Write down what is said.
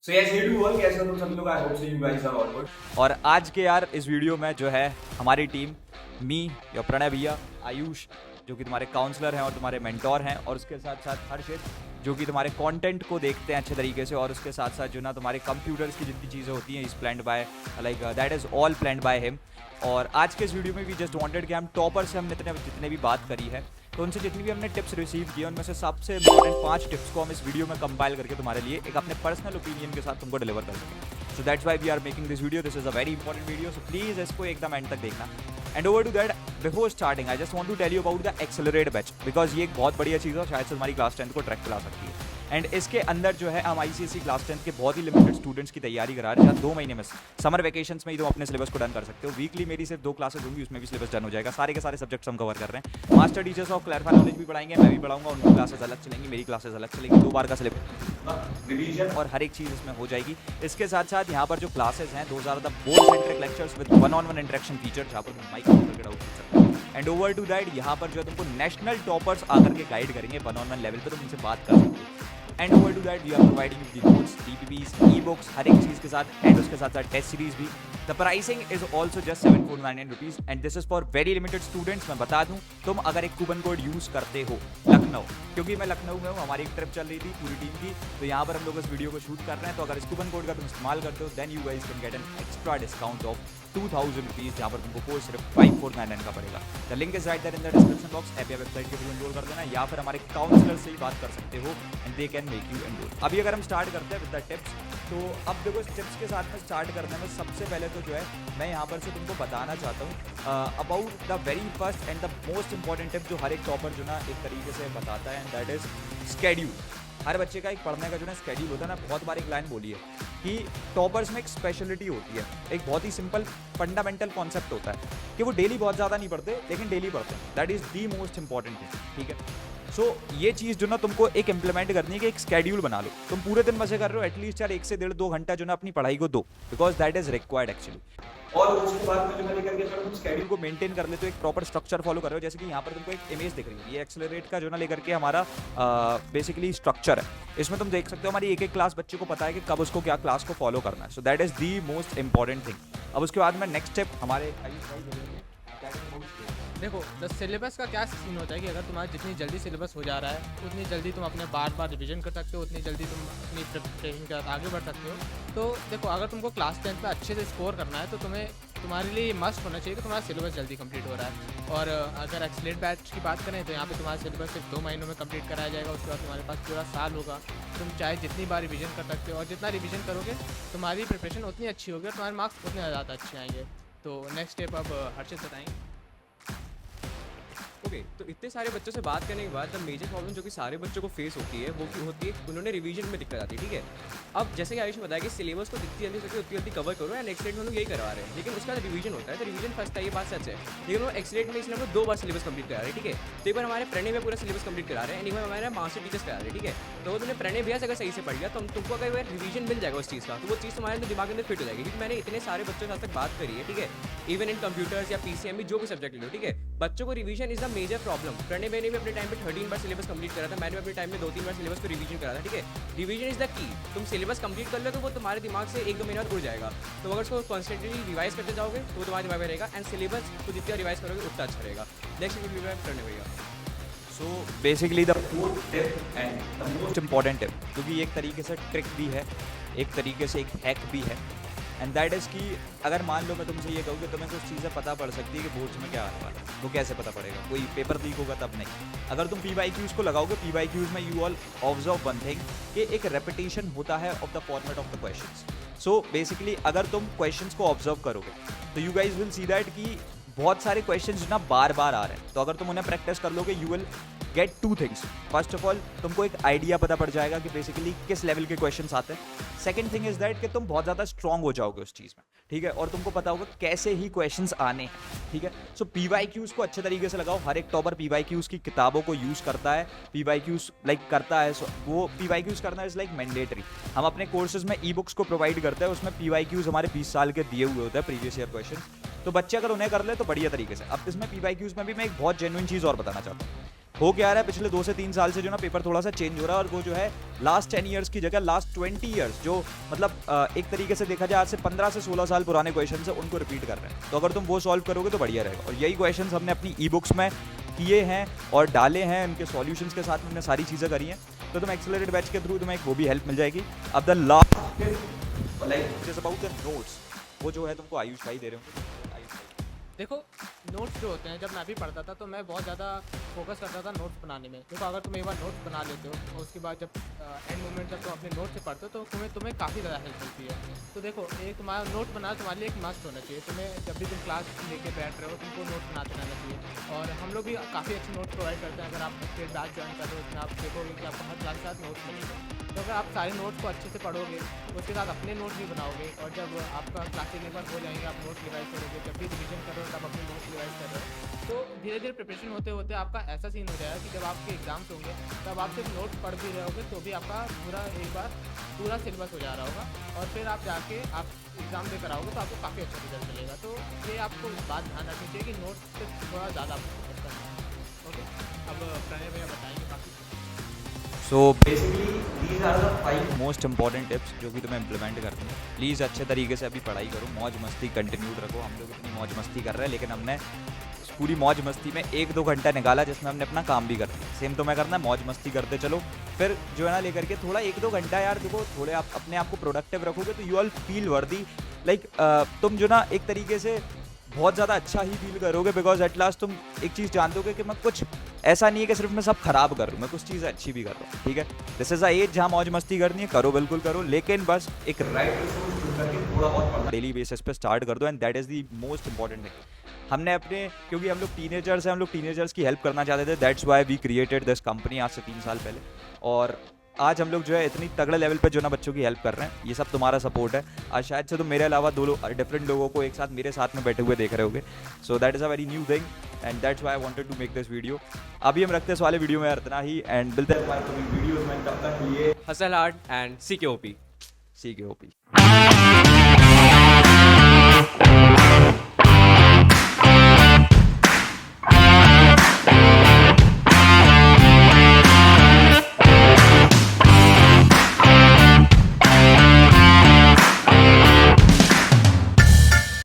So yes hey to all, कैसे हो तुम सब लोग? I hope so you guys are all good. और आज के यार इस वीडियो में जो है हमारी टीम, मी या प्रणय भैया, आयुष जो कि तुम्हारे काउंसलर हैं और तुम्हारे मेंटोर हैं, और उसके साथ साथ हर्षित जो कि तुम्हारे कंटेंट को देखते हैं अच्छे तरीके से, और उसके साथ साथ जो ना तुम्हारे कंप्यूटर्स की जितनी चीज़ें होती हैं इस planned by like that is all planned by him. और आज के इस वीडियो में भी जस्ट वांटेड कि हम टॉपर से हमने जितने भी बात करी है, तो उनसे जितनी भी हमने टिप्स रिसीव किए उनमें से सबसे इंपॉर्टेंट 5 टिप्स को हम इस वीडियो में कंपाइल करके तुम्हारे लिए एक अपने पर्सनल ओपिनियन के साथ तुमको डिलीवर कर सकें। So that's why we are making this video. This is a very important video, so please इसको एकदम एंड तक देखना। And over to that, before starting I just want to tell you about the Accelerate batch, because ये एक बहुत बढ़िया चीज़ है, शायद से तुम्हारी क्लास 10 को ट्रैक पे ला सकती है। एंड इसके अंदर जो है हम आईसीएसई क्लास 10 के बहुत ही लिमिटेड स्टूडेंट्स की तैयारी करा रहे हैं। 2 महीने में समर वैकेशंस में ही तुम अपने सिलेबस को डन कर सकते हो। वीकली मेरी सिर्फ 2 क्लासेस होंगी, उसमें भी सिलेबस डन हो जाएगा। सारे के सारे सब्जेक्ट्स हम कवर कर रहे हैं। Master teachers of clarify knowledge भी पढ़ाएंगे, मैं भी पढ़ाऊंगा, उनकी क्लासेस अलग चलेंगी, मेरी क्लासेस अलग चलेंगी। 2 बार का सिलेबस रिवीजन और हर एक चीज़ इसमें हो जाएगी। इसके साथ साथ यहाँ पर जो क्लासेस हैं, दो ज़्यादा board centric lectures with one on one interaction feature, जहाँ पर mic and over to that यहाँ पर जो है तुमको नेशनल टॉपर्स आकर के गाइड करेंगे वन-ऑन-वन लेवल पर, तुम उनसे बात कर सकते हो। And over to that we are providing you the notes, DPPs, e books, हर एक चीज़ के साथ, एंड उसके साथ साथ टेस्ट सीरीज भी। The pricing is also just 749 rupees and this is for very limited students. मैं बता दूं, तुम अगर एक कूपन कोड यूज़ करते हो लखनऊ, क्योंकि मैं लखनऊ में हूँ, हमारी एक ट्रिप चल रही थी पूरी टीम की, तो यहाँ पर हम लोग इस वीडियो को शूट कर रहे हैं, तो अगर इस कूपन कोड का तुम इस्तेमाल करते हो then you guys can get an extra discount of 2000 rupees, जहाँ पर तुमको कोर्स सिर्फ 5499 का पड़ेगा। The link is right there in the description box. App या वेबसाइट के थ्रू एनरोल कर देना, या फिर हमारे काउंसलर से ही बात कर सकते हो and they can make you enrol. अभी अगर हम स्टार्ट करते हैं विद द टिप्स, तो अब देखो इस टिप्स के साथ में स्टार्ट करने में सबसे पहले तो जो है मैं यहाँ पर से तुमको बताना चाहता हूँ about the very first and the most important tip जो हर एक टॉपर जो ना एक तरीके से बताता है, एंड दैट इज स्केड्यूल। हर बच्चे का एक पढ़ने का जो ना स्केड्यूल होता है ना। बहुत बार एक लाइन बोली है कि टॉपर्स में एक स्पेशलिटी होती है, एक बहुत ही सिंपल फंडामेंटल कॉन्सेप्ट होता है कि वो डेली बहुत ज़्यादा नहीं पढ़ते, लेकिन डेली पढ़ते हैं। That is the most important thing, ठीक है। सो ये चीज़ जो ना तुमको एक इम्प्लीमेंट करनी है कि एक स्केड्यूल बना लो। तुम पूरे दिन मजे कर रहे हो, एटलीस्ट यार 1 से 1.5-2 घंटा जो ना अपनी पढ़ाई को दो, because that is required actually. और उसके बाद में जो मैं लेकर के चलो, तुम स्केड्यूल को मेंटेन कर लेते हो, एक प्रॉपर स्ट्रक्चर फॉलो कर रहे हो। जैसे कि यहाँ पर तुमको एक इमेज दिख रही है, ये एक्सेलरेट का जो ना लेकर के हमारा बेसिकली स्ट्रक्चर है। इसमें तुम देख सकते हो हमारी एक क्लास बच्चे को पता है कि कब उसको क्या क्लास को फॉलो करना है। So that is the most important thing. अब उसके बाद में नेक्स्ट स्टेप हमारे देखो, द सिलेबस का क्या सीन होता है कि अगर तुम्हारा जितनी जल्दी सिलेबस हो जा रहा है, उतनी जल्दी तुम अपने बार बार रिवीजन कर सकते हो, उतनी जल्दी तुम अपनी प्रिपरेशन के साथ आगे बढ़ सकते हो। तो देखो, अगर तुमको क्लास 10 पे अच्छे से स्कोर करना है, तो तुम्हारे लिए मस्ट होना चाहिए कि तुम्हारा सिलेबस जल्दी कंप्लीट हो रहा है। और अगर एक्सीलेंट बैच की बात करें, तो यहाँ पे तुम्हारा सिलेबस सिर्फ 2 महीनों में कंप्लीट कराया जाएगा। उसके बाद तुम्हारे पास पूरा साल होगा, तुम चाहे जितनी बार रिवीजन कर सकते हो, और जितना रिवीजन करोगे तुम्हारी प्रिपरेशन उतनी अच्छी होगी और तुम्हारे मार्क्स उतने ज़्यादा अच्छे आएंगे। तो नेक्स्ट स्टेप अब हर्षित बताएंगे। ओके, तो इतने सारे बच्चों से बात करने के बाद द मेजर प्रॉब्लम जो कि सारे बच्चों को फेस होती है वो की होती है उन्होंने रिवीजन में दिक्कत आती है, ठीक है। अब जैसे कि आयुष ने बताया कि सिलेबस को जितनी जल्दी सके उतनी जल्दी कवर करो, एंड एक्सलेट में लोग यही करवा रहे हैं, लेकिन उसका रिवीजन होता है, तो रिवीजन फर्स्ट है, ये बात सच है। लेकिन वो एक्सलेट में इसलिए 2 बार सिलेबस कंप्लीट करा रहे हैं, ठीक है। तो एक बार हमारे प्रणय में पूरा सिलेबस कंप्लीट करा रहे हैं, एक बार हमारे मास्टर टीचर्स करा रहे हैं, ठीक है। तो वो तुमने प्रणय भैया से अगर सही से पढ़ लिया तो तुमको अगर रिवीजन मिल जाएगा उस चीज़ का, तो वो चीज़ तुम्हारे दिमाग के अंदर फिट हो जाएगी। क्योंकि मैंने इतने सारे बच्चों के साथ तक बात करी है, ठीक है, इवन इन कंप्यूटर्स या पीसीएम भी जो भी सब्जेक्ट ले लो, ठीक है, बच्चों को revision is the major problem. Pranay भैया ने भी अपने टाइम पे 13 बार सिलेबस कंप्लीट करा था, मैंने अपने टाइम में 2-3 बार सिलेबस को रिवीजन करा था, ठीक है। Revision is the key. तुम सिलेबस कंप्लीट कर लो तो वो तुम्हारे दिमाग से 1-2 महीना उड़ जाएगा। तो अगर उसको कॉन्स्टेंटली रिवाइज करते जाओगे तो वो तुम्हारे दिमाग में रहेगा, एंड सिलेबस को जितना रिवाइज करोगे उतना अच्छा रहेगा। नेक्स्ट वीडियो में प्रणय भैया। So basically the fourth tip and the most important tip, क्योंकि एक तरीके से ट्रिक भी है, एक तरीके से एक हैक भी है, एंड दैट इज़ कि अगर मान लो मैं तुमसे ये कहूँ कि तुम्हें कुछ चीज़ें पता पड़ सकती है कि बोर्ड्स में क्या आने वाला है, तो कैसे पता पड़ेगा? कोई पेपर लीक होगा तब नहीं। अगर तुम PYQs को लगाओगे, PYQs में you all observe one thing कि एक रेपिटेशन होता है of the format of the questions. So basically अगर तुम क्वेश्चंस को ऑब्जर्व करोगे तो you guys will see that कि बहुत सारे क्वेश्चंस ना बार बार आ रहे हैं। तो अगर तुम उन्हें प्रैक्टिस कर लोगे, you will get 2 things. First of all तुमको एक आइडिया पता पड़ जाएगा कि बेसिकली किस लेवल के क्वेश्चंस आते हैं। सेकंड थिंग इज दैट कि तुम बहुत ज़्यादा स्ट्रांग हो जाओगे उस चीज़ में, ठीक है, और तुमको पता होगा कैसे ही क्वेश्चंस आने हैं, ठीक है। सो PYQs को अच्छे तरीके से लगाओ। हर एक टॉपर PYQs की किताबों को यूज़ करता है, PYQs लाइक करता है। सो वो PYQs करना इज़ लाइक मैंडेटरी। हम अपने कोर्सेज में ई बुक्स को प्रोवाइड करते हैं, उसमें PYQs हमारे 20 साल के दिए हुए होते हैं, प्रीवियस ईयर क्वेश्चन। तो बच्चे अगर उन्हें कर ले तो बढ़िया तरीके से। अब इसमें PYQs में भी मैं एक बहुत जेन्युइन चीज़ और बताना चाहता हूँ हो क्या रहा है पिछले 2 से 3 साल से जो ना पेपर थोड़ा सा चेंज हो रहा है, और वो जो है लास्ट 10 ईयर्स की जगह लास्ट 20 ईयर्स जो मतलब एक तरीके से देखा जाए आज से 15 से 16 साल पुराने क्वेश्चन है उनको रिपीट कर रहे हैं। तो अगर तुम वो सॉल्व करोगे तो बढ़िया रहेगा। और यही क्वेश्चन हमने अपनी ई बुक्स में किए हैं और डाले हैं, उनके सॉल्यूशंस के साथ में हमने सारी चीज़ें करी हैं। तो तुम एक्सेलरेट बैच के थ्रू तुम्हें एक वो भी हेल्प मिल जाएगी। अब the last like is about the notes, वो जो है तुमको आयुष भाई दे रहे हो। देखो नोट्स जो होते हैं, जब मैं भी पढ़ता था तो मैं बहुत ज़्यादा फोकस करता था नोट्स बनाने में। देखो अगर तुम एक बार नोट्स बना लेते हो और उसके बाद जब एंड मोमेंट जब तुम अपने नोट से पढ़ते हो तो तुम्हें काफ़ी ज़्यादा हेल्प मिलती है। तो देखो एक तुम्हारा नोट बनाना तुम्हारे लिए एक मस्ट होना चाहिए। तुम्हें जब भी तुम क्लास लेके बैठ रहे हो तुमको नोट बनाते रहना चाहिए। और हम लोग भी काफ़ी अच्छे नोट्स प्रोवाइड करते हैं। अगर आप फिर बैच ज्वाइन कर रहे हो उसमें आप देखोगे कि आपको हर क्लास के साथ नोट्स मिलेंगे। तो अगर आप सारे नोट्स को अच्छे से पढ़ोगे उसके साथ अपने नोट्स भी बनाओगे, और जब आपका क्लासेज एक बार हो जाएंगे आप नोट्स रिवाइज करोगे, जब भी रिवीजन कर रहे हो तब अपने नोट्स रिवाइज कर रहे हो, तो धीरे धीरे प्रिपरेशन होते होते आपका ऐसा सीन हो जाएगा कि जब आपके एग्जाम्स होंगे तब आप सिर्फ नोट्स पढ़ भी रहे होगे तो भी आपका एक बार पूरा सिलेबस हो जा रहा होगा। और फिर आप जाके आप एग्ज़ाम देकर आओगे तो आपको काफ़ी अच्छा रिजल्ट मिलेगा। तो ये आपको बात ध्यान रखनी चाहिए कि नोट्स से थोड़ा ज़्यादा आपको फोकस करना है। ओके, अब प्रणय भैया बताएंगे बाकी। So basically these are the 5 most important tips जो कि तुम्हें इम्प्लीमेंट करनी है। प्लीज़ अच्छे तरीके से अभी पढ़ाई करो, मौज मस्ती कंटिन्यूड रखो। हम लोग इतनी मौज मस्ती कर रहे हैं लेकिन हमने पूरी मौज मस्ती में 1-2 घंटा निकाला जिसमें हमने अपना काम भी करना है। सेम तुम्हें करना है, मौज मस्ती करते चलो। फिर जो है ना लेकर के थोड़ा 1-2 घंटा यार देखो, थोड़े आप अपने आप को प्रोडक्टिव रखोगे तो यू ऑल फील वर्दी लाइक तुम जो ना एक तरीके से बहुत ज़्यादा अच्छा ही फील करोगे। बिकॉज एट लास्ट तुम एक चीज़ जानते हो कि मैं कुछ ऐसा नहीं है कि सिर्फ मैं सब खराब कर रहा हूँ, मैं कुछ चीज़ें अच्छी भी कर रहा हूँ। ठीक है, दिस इज़ अ एज जहाँ मौज मस्ती करनी है, करो बिल्कुल करो, लेकिन बस एक राइट रिसोर्स चुन करके थोड़ा बहुत पढ़ना डेली बेसिस पे स्टार्ट कर दो। And that is the most important thing. हमने अपने क्योंकि हम लोग टीनेजर्स हैं, हम लोग टीनेजर्स की हेल्प करना चाहते थे, that's why we created this company आज से 3 साल पहले। और आज हम लोग जो है इतनी तगड़े लेवल पे जो ना बच्चों की हेल्प कर रहे हैं, ये सब तुम्हारा सपोर्ट है। आज शायद से तुम मेरे अलावा 2 डिफरेंट लोगों को एक साथ मेरे साथ में बैठे हुए देख रहे होगे। So that is a very new thing and that's why I wanted to make this video. अभी हम रखते हैं इस वाले वीडियो में इतना ही एंड मिलते हैं हमारे वीडियोस में। तब तक लिए hustle hard and CKOP। CKOP।